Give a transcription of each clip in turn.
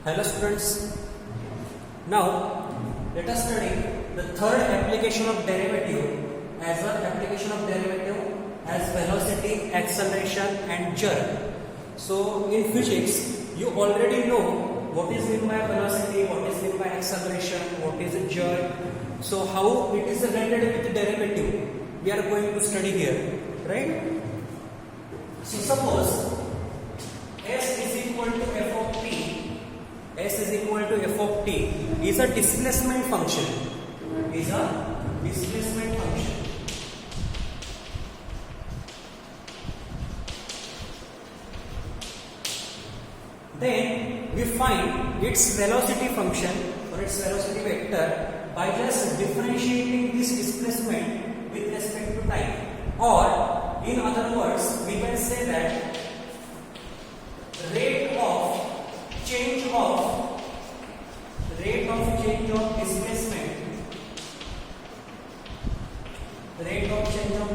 Hello students. Now let us study the third application of derivative as velocity, acceleration and jerk. So in physics you already know what is meant by velocity, what is meant by acceleration, what is a jerk. So how it is related with the derivative we are going to study here, right? So suppose S is equal to f of t. S is equal to f of t is a displacement function. Then we find its velocity function or its velocity vector by just differentiating this displacement with respect to time. Or in other words, we can say that rate of change of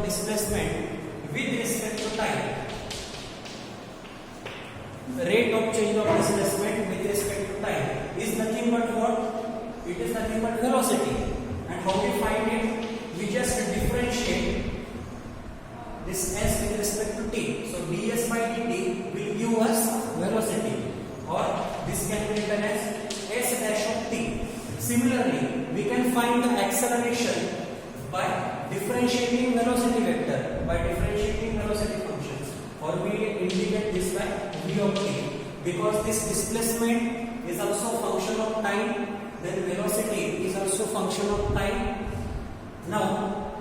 displacement with respect to time. Rate of change of displacement with respect to time is nothing but what? It is nothing but velocity. And how we find it? We just differentiate this s with respect to t. So ds by dt will give us velocity, or this can be written as s dash of t. Similarly, we can find the acceleration by differentiating velocity vector, by differentiating velocity functions, or we indicate this by v of t. Because this displacement is also function of time, then velocity is also function of time. Now,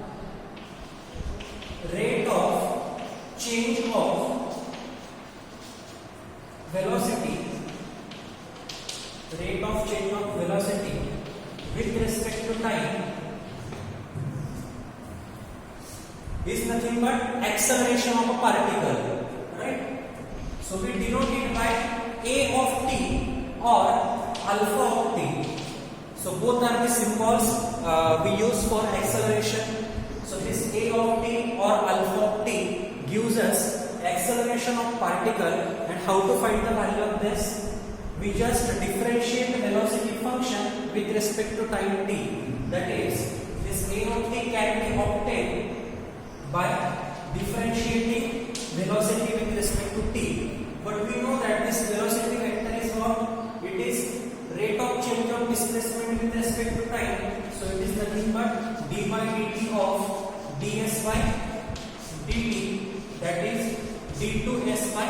rate of change of velocity with respect to time is nothing but acceleration of a particle, right? So we denote it by a of t or alpha of t. So both are the symbols we use for acceleration. So this a of t or alpha of t gives us acceleration of particle, and how to find the value of this? We just differentiate the velocity function with respect to time t. That is, this a of t can be obtained by differentiating velocity with respect to t. But we know that this velocity vector is what? It is rate of change of displacement with respect to time. So it is nothing but d by dt of ds by dt, that is d2s by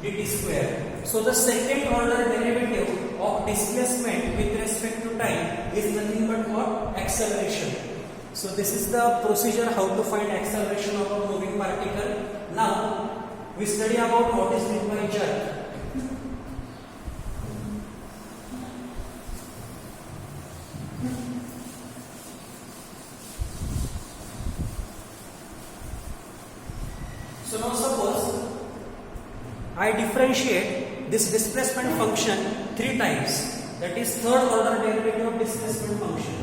dt square. So the second order derivative of displacement with respect to time is nothing but what? Acceleration. So this is the procedure how to find acceleration of a moving particle. Now we study about what is meant by jerk. So now suppose I differentiate this displacement function 3 times. That is third order derivative of displacement function.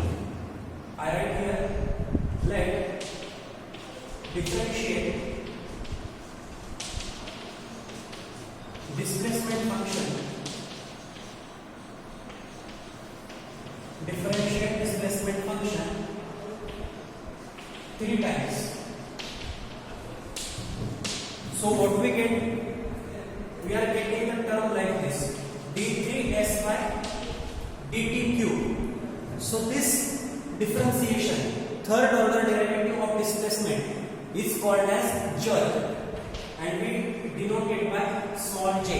I write here, let differentiate displacement function 3 times. So what we get? We are getting a term like this, d3s by dt cube. So this differentiation, third order derivative of displacement, is called as jerk, and we denote it by small j.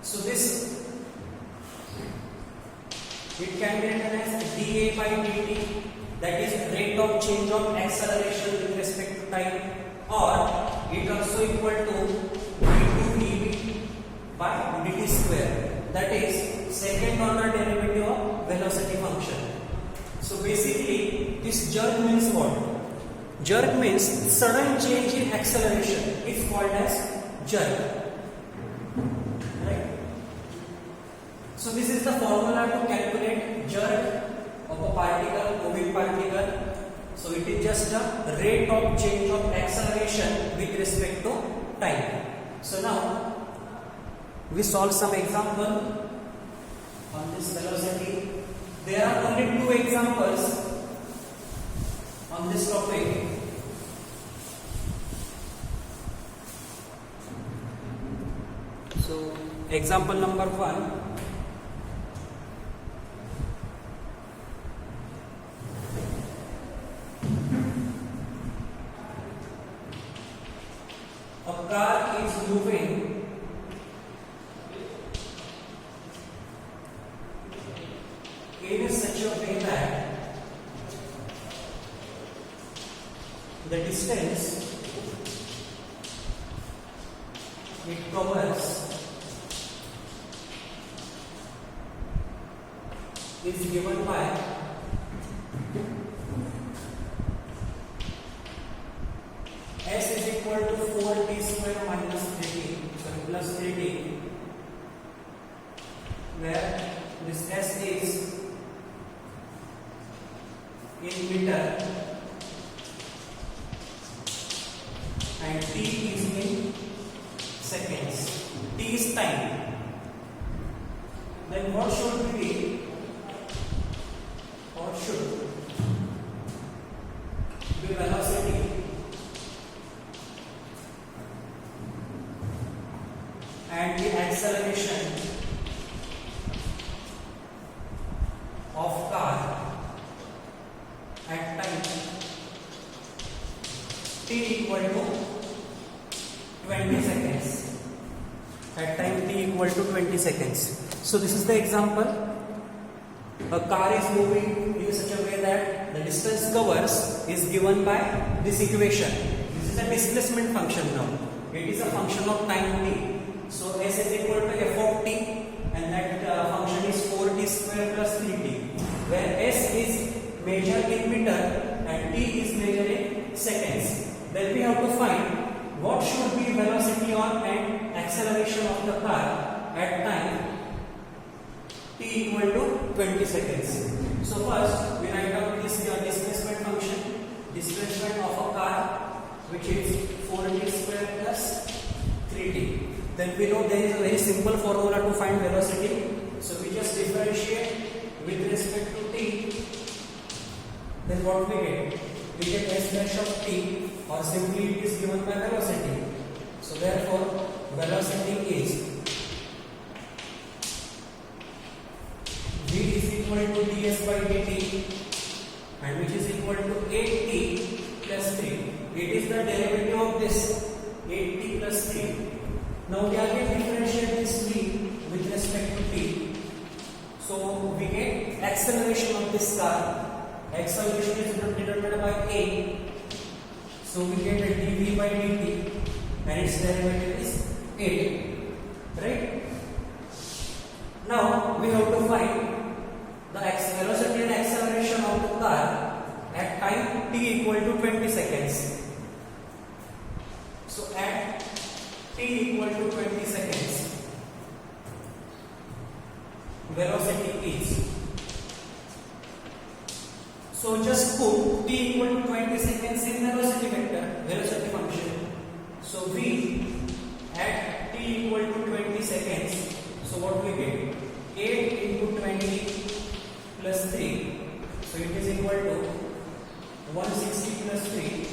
So this, it can be written as dA by dt, that is rate of change of acceleration with respect to time, or it also equal to d2 dv by dt square, that is second order derivative of velocity function. So basically this jerk means what? Jerk means sudden change in acceleration is called as jerk, right? So this is the formula to calculate jerk of a particle, moving particle. So it is just a rate of change of acceleration with respect to time. So now we solve some example on this velocity. There are only 2 examples on this topic. So example number 1. A car is moving in such a way that the distance it covers is given by S is equal to 4t square minus 3t, sorry, plus 3t, where this S is in meter and t is in seconds. T is time. Then what should be velocity and the acceleration of car at time t equal to 20 seconds. At time t equal to 20 seconds. So this is the example. A car is moving in such a way that the distance covers is given by this equation. This is a displacement function now. It is a function of time t. So S is equal to f of t, and that function is 4t square plus 3t, where S is measured in meter and t is measured in seconds. Then we have to find what should be velocity or and acceleration of the car at time t equal to 20 seconds. So first we write out this displacement function, displacement of a car, which is 4t square plus 3t. Then we know there is a very simple formula to find velocity. So we just differentiate with respect to t. Then what we get? We get s dash of t, or simply it is given by velocity. So therefore velocity is v is equal to ds by dt, and which is equal to 8t plus 3. It is the derivative of this 8t plus 3. Now we again differentiate this v with respect to t. So we get acceleration of this car. Acceleration is determined by a. So we get a dv by dt, and its derivative is 8. Right? Now we have to find the velocity and acceleration of the car at time t equal to 20 seconds. So at t equal to 20 seconds, velocity is, so just put t equal to 20 seconds in velocity vector, velocity function. So v at t equal to 20 seconds, so what we get? 8 into 20 plus 3, so it is equal to 160 plus 3,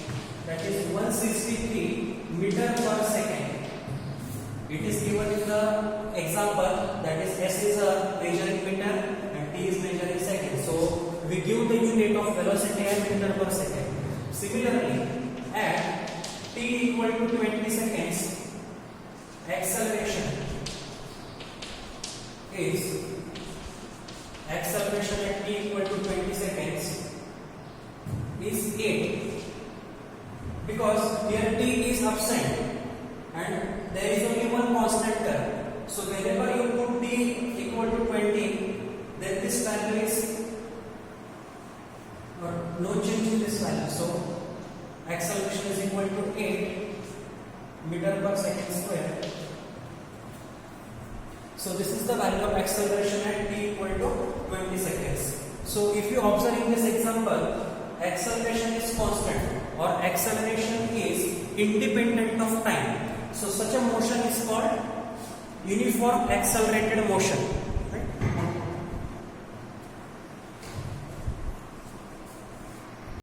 that is 163 meter per second. It is given in the example, that is S is a measure in meter and T is measure in second. So we give the unit of velocity as meter per second. Similarly, at T equal to 20 seconds, acceleration is acceleration at t equal to 20 seconds is 8, because here t is absent and there is only one constant term. So whenever you put t equal to 20, then this value is no change in this value. So acceleration is equal to 8 meter per second square. So this is the value of acceleration at t equal to 20 seconds. So if you observe in this example, acceleration is constant or acceleration is independent of time. So such a motion is called uniform accelerated motion.